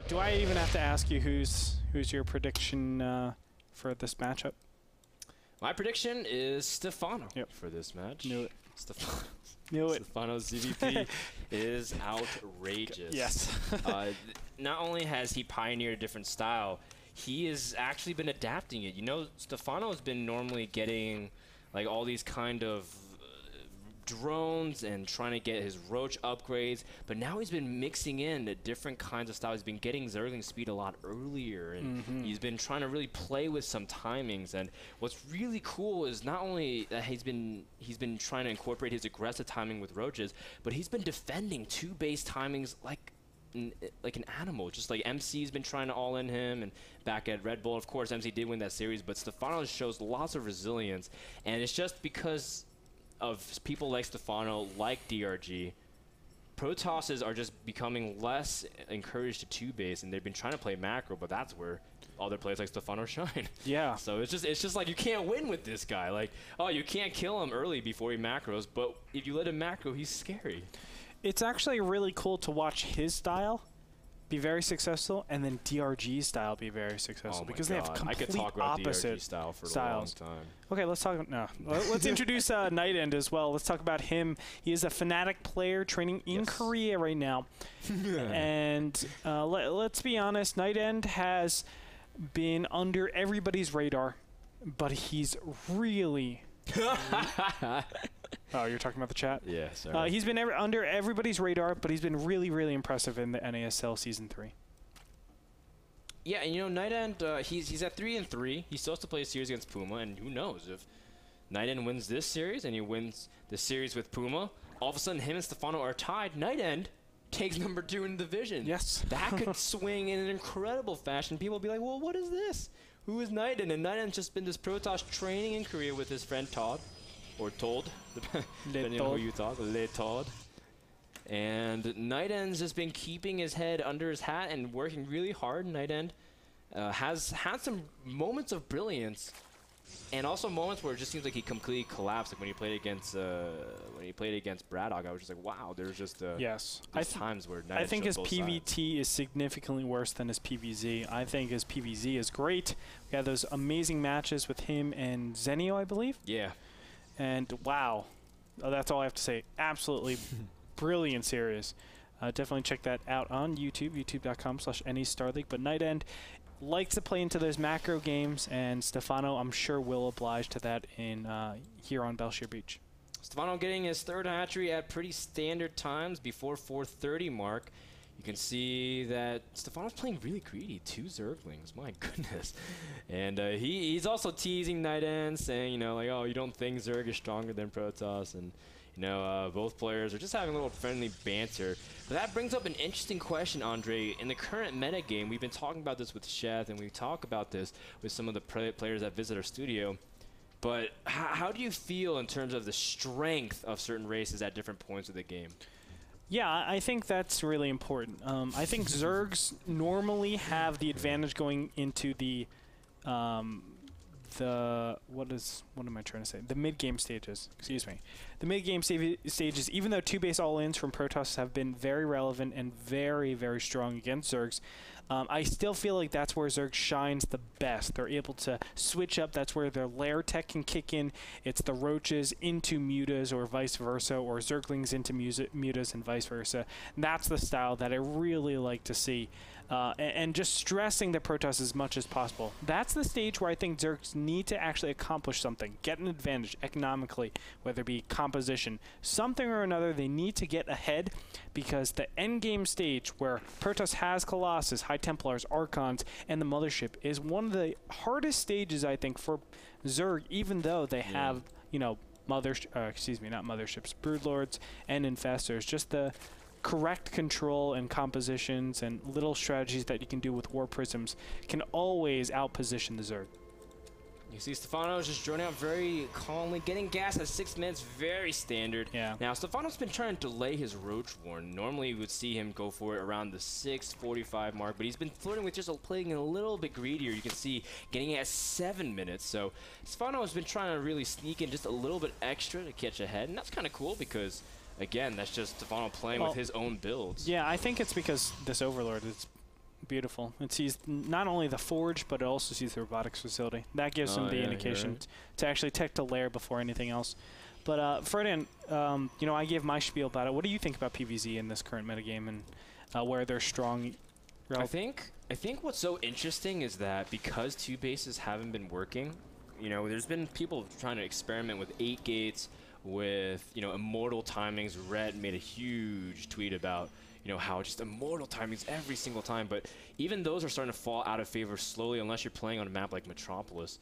Do I even have to ask you who's your prediction for this matchup? My prediction is Stephano for this match. Knew it. Knew it. Stephano's ZVP is outrageous. Yes. Not only has he pioneered a different style, he has actually been adapting it. You know, Stephano has been normally getting like all these kind of drones and trying to get his roach upgrades, but now he's been mixing in different kinds of styles. He's been getting Zergling's speed a lot earlier, and he's been trying to really play with some timings. And what's really cool is not only that he's been trying to incorporate his aggressive timing with roaches, but he's been defending 2 base timings like an animal. Just like MC's been trying to all in him, and back at Red Bull, of course, MC did win that series, but Stephano shows lots of resilience, and it's just because of people like Stephano, like DRG, Protosses are just becoming less encouraged to 2-base, and they've been trying to play macro, but that's where other players like Stephano shine. Yeah. So it's just like you can't win with this guy. Like, oh, you can't kill him early before he macros, but if you let him macro, he's scary. It's actually really cool to watch his style be very successful, and then DRG's style be very successful, because they have complete opposite DRG style for styles. A long time. Okay, let's talk. No, let's introduce NightEnD as well. Let's talk about him. He is a Fnatic player training in Korea right now, and let's be honest. NightEnD has been under everybody's radar, but he's really. Oh, you're talking about the chat? Yeah, sorry. He's been under everybody's radar, but he's been really, really impressive in the NASL Season 3. Yeah, and you know, NightEnD, he's at 3-3. He still has to play a series against Puma, and who knows if NightEnD wins this series and he wins the series with Puma, all of a sudden him and Stephano are tied. NightEnD takes number 2 in the division. Yes. That could swing in an incredible fashion. People will be like, well, what is this? Who is NightEnD? And NightEnd's just been this Protoss training in Korea with his friend Todd. Or Todd, depending on who you talk, Le Todd. And NightEnd's just been keeping his head under his hat and working really hard. NightEnD has had some moments of brilliance, and also moments where it just seems like he completely collapsed. Like when he played against Braddock, I was just like, wow, there's just times where NightEnD I think his PVT is significantly worse than his PVZ. I think his PVZ is great. We had those amazing matches with him and Zenio, I believe. Yeah. And wow, that's all I have to say. Absolutely brilliant series. Definitely check that out on YouTube, youtube.com/NAStarLeague. But NightEnD likes to play into those macro games, and Stephano, I'm sure, will oblige to that in here on Belshire Beach. Stephano getting his 3rd hatchery at pretty standard times before 4:30 mark. You can see that Stephano's playing really greedy. 2 Zerglings, my goodness. And he's also teasing NightEnD, saying, you know, like, oh, you don't think Zerg is stronger than Protoss. And, you know, both players are just having a little friendly banter. But that brings up an interesting question, Andre. In the current meta game, we've been talking about this with Sheth, and we talk about this with some of the players that visit our studio. But how do you feel in terms of the strength of certain races at different points of the game? Yeah, I think that's really important. I think Zergs normally have the advantage going into the what am I trying to say? The mid-game stages. Excuse me. The mid-game stages, even though 2-base all-ins from Protoss have been very relevant and very, very strong against Zergs, I still feel like that's where Zerg shines the best. They're able to switch up. That's where their lair tech can kick in. It's the roaches into mutas or vice versa, or Zerglings into mutas and vice versa. And that's the style that I really like to see. And just stressing the Protoss as much as possible. That's the stage where I think Zergs need to actually accomplish something, get an advantage economically, whether it be composition, something or another. They need to get ahead, because the end game stage where Protoss has Colossus, High Templars, Archons, and the Mothership is one of the hardest stages, I think, for Zerg, even though they have, you know, not Motherships, Broodlords and Infestors. Just the correct control and compositions and little strategies that you can do with War Prisms can always outposition the Zerg. You see Stephano just droning out very calmly, getting gas at 6 minutes, very standard. Yeah. Now, Stephano's been trying to delay his Roach Warren. Normally, you would see him go for it around the 6:45 mark, but he's been flirting with just playing a little bit greedier. You can see getting it at 7 minutes. So, Stephano has been trying to really sneak in just a little bit extra to catch ahead, and that's kind of cool because, again, that's just Stephano playing with his own builds. Yeah, I think it's because this Overlord is beautiful. It sees not only the forge, but it also sees the robotics facility. That gives them the indication to actually tech the lair before anything else. But Ferdinand, you know, I gave my spiel about it. What do you think about PvZ in this current metagame and where they're strong? I think what's so interesting is that because 2 bases haven't been working, you know, there's been people trying to experiment with 8 gates, with, you know, immortal timings. Red made a huge tweet about, you know, how just immortal timings every single time, but even those are starting to fall out of favor slowly unless you're playing on a map like Metropolis.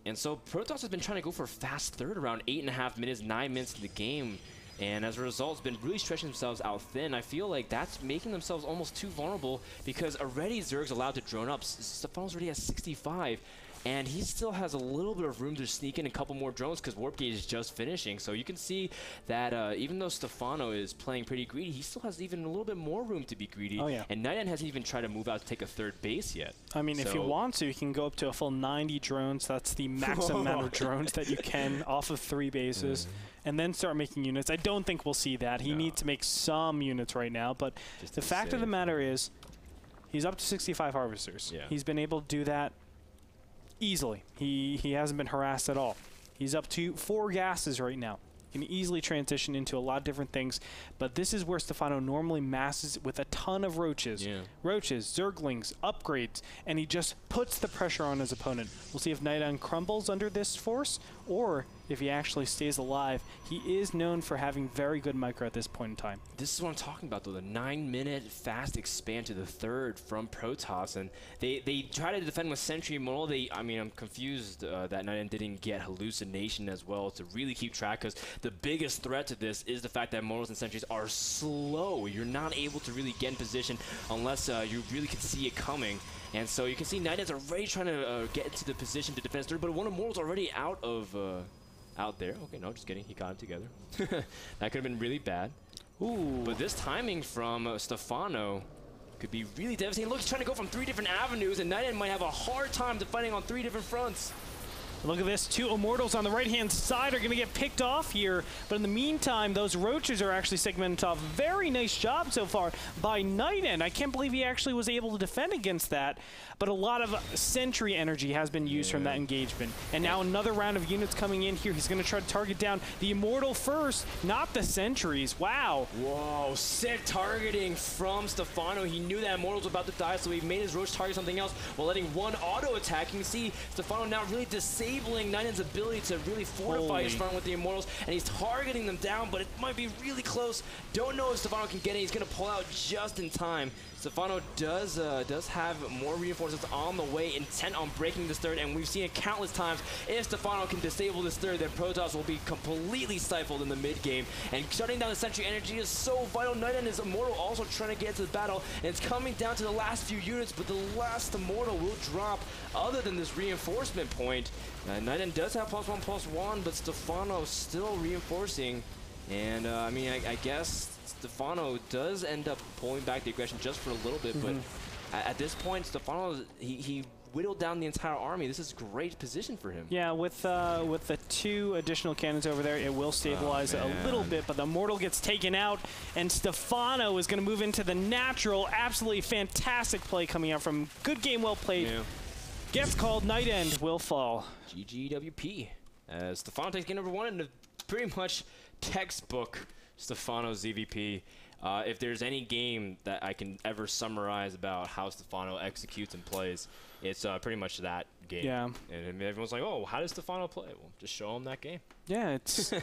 And so Protoss has been trying to go for a fast third around 8.5 minutes, 9 minutes in the game. And as a result, it's been really stretching themselves out thin. I feel like that's making themselves almost too vulnerable because already Zerg's allowed to drone up. Stephano's already at 65. And he still has a little bit of room to sneak in a couple more drones because Warp Gate is just finishing. So you can see that even though Stephano is playing pretty greedy, he still has even a little bit more room to be greedy. Oh, yeah. And NightEnD hasn't even tried to move out to take a 3rd base yet. I mean, if you want to, you can go up to a full 90 drones. That's the maximum amount of drones that you can off of 3 bases. And then start making units. I don't think we'll see that. He needs to make some units right now. But just the fact of the matter is, he's up to 65 harvesters. Yeah. He's been able to do that easily. He hasn't been harassed at all. He's up to 4 gases right now. Can easily transition into a lot of different things, but this is where Stephano normally masses with a ton of roaches. Yeah. Roaches, Zerglings, upgrades, and he just puts the pressure on his opponent. We'll see if NightEnD crumbles under this force, or if he actually stays alive. He is known for having very good micro at this point in time. This is what I'm talking about, though. The 9-minute fast expand to the 3rd from Protoss, and they try to defend with Sentry Immortal. I mean, I'm confused that NightEnD didn't get Hallucination as well to really keep track, because the biggest threat to this is the fact that Immortals and Sentries are slow. You're not able to really get in position unless you really can see it coming. And so you can see NightEnd's already trying to get into the position to defend his 3rd, but one Immortal's already out of... out there. Okay, no, just kidding. He got him together. That could have been really bad. Ooh. But this timing from Stephano could be really devastating. Look, he's trying to go from 3 different avenues, and NightEnD might have a hard time defending on 3 different fronts. Look at this. 2 Immortals on the right-hand side are going to get picked off here. But in the meantime, those roaches are actually segmented off. Very nice job so far by NightEnD. I can't believe he actually was able to defend against that. But a lot of sentry energy has been used from that engagement. And now another round of units coming in here. He's going to try to target down the Immortal first, not the sentries. Wow. Whoa, sick targeting from Stephano. He knew that Immortal was about to die, so he made his roach target something else while letting 1 auto attack. You can see Stephano now really disabling NightEnd's ability to really fortify his front with the Immortals, and he's targeting them down, but it might be really close. Don't know if Stephano can get it. He's going to pull out just in time. Stephano does have more reinforcements on the way, intent on breaking this 3rd, and we've seen it countless times. If Stephano can disable this 3rd, then Protoss will be completely stifled in the mid-game. And shutting down the sentry energy is so vital. NightEnD is Immortal also trying to get into the battle, and it's coming down to the last few units, but the last Immortal will drop other than this reinforcement point. NightEnD does have +1/+1, but Stephano still reinforcing. And, I mean, I guess Stephano does end up pulling back the aggression just for a little bit, but at this point, Stephano, he whittled down the entire army. This is a great position for him. Yeah, with the 2 additional cannons over there, it will stabilize a little bit, but the Immortal gets taken out, and Stephano is going to move into the natural. Absolutely fantastic play coming out from good game, well played. Yeah. Gets called, NightEnD will fall. GGWP. Stephano takes game number 1 in the pretty much textbook Stephano ZVP. If there's any game that I can ever summarize about how Stephano executes and plays, it's pretty much that game. Yeah. And everyone's like, oh, how does Stephano play? Well, just show him that game. Yeah, it's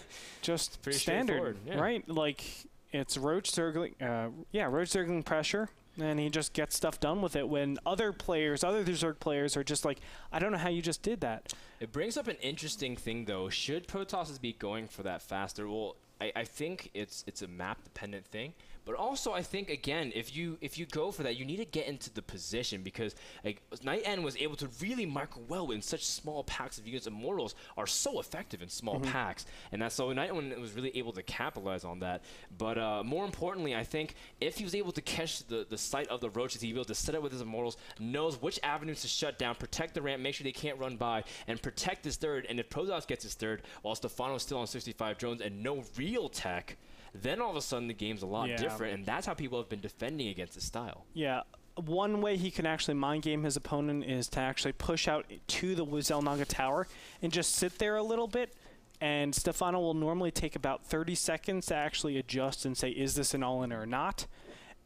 just pretty standard, right? Like, it's Roach Zergling, Roach Zergling pressure, and he just gets stuff done with it when other Zerg players are just like, I don't know how you just did that. It brings up an interesting thing, though. Should Protoss be going for that faster? Well, I think it's a map-dependent thing. But also, I think, again, if you go for that, you need to get into the position, because like, NightEnD was able to really micro well in such small packs of units. Immortals are so effective in small packs, and that's so NightEnD was really able to capitalize on that. But more importantly, I think if he was able to catch the sight of the roaches, he'd be able to set up with his Immortals, knows which avenues to shut down, protect the ramp, make sure they can't run by, and protect his 3rd. And if Protoss gets his 3rd, while Stephano's still on 65 drones and no real tech, then all of a sudden the game's a lot different, and that's how people have been defending against this style. Yeah, one way he can actually mind game his opponent is to actually push out to the Zelnaga tower and just sit there a little bit. And Stephano will normally take about 30 seconds to actually adjust and say, is this an all-in or not?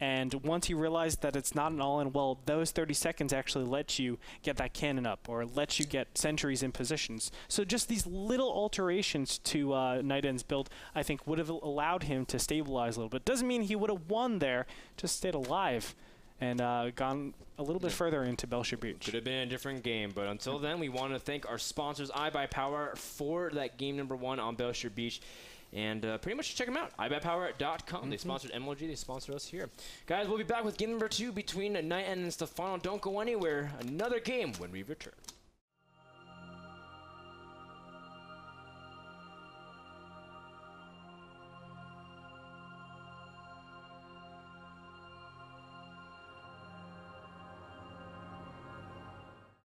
And once he realizes that it's not an all-in, well, those 30 seconds actually let you get that cannon up or let you get sentries in positions. So just these little alterations to NightEnd's build, I think, would have allowed him to stabilize a little bit. Doesn't mean he would have won there, just stayed alive and gone a little bit further into Belcher Beach. Could have been a different game, but until then, we want to thank our sponsors, iBuyPower, for that game number 1 on Belcher Beach. And pretty much check them out, iBuyPower.com. They sponsored MLG, they sponsored us here. Guys, we'll be back with game number 2 between NightEnD and Stephano. Don't go anywhere. Another game when we return.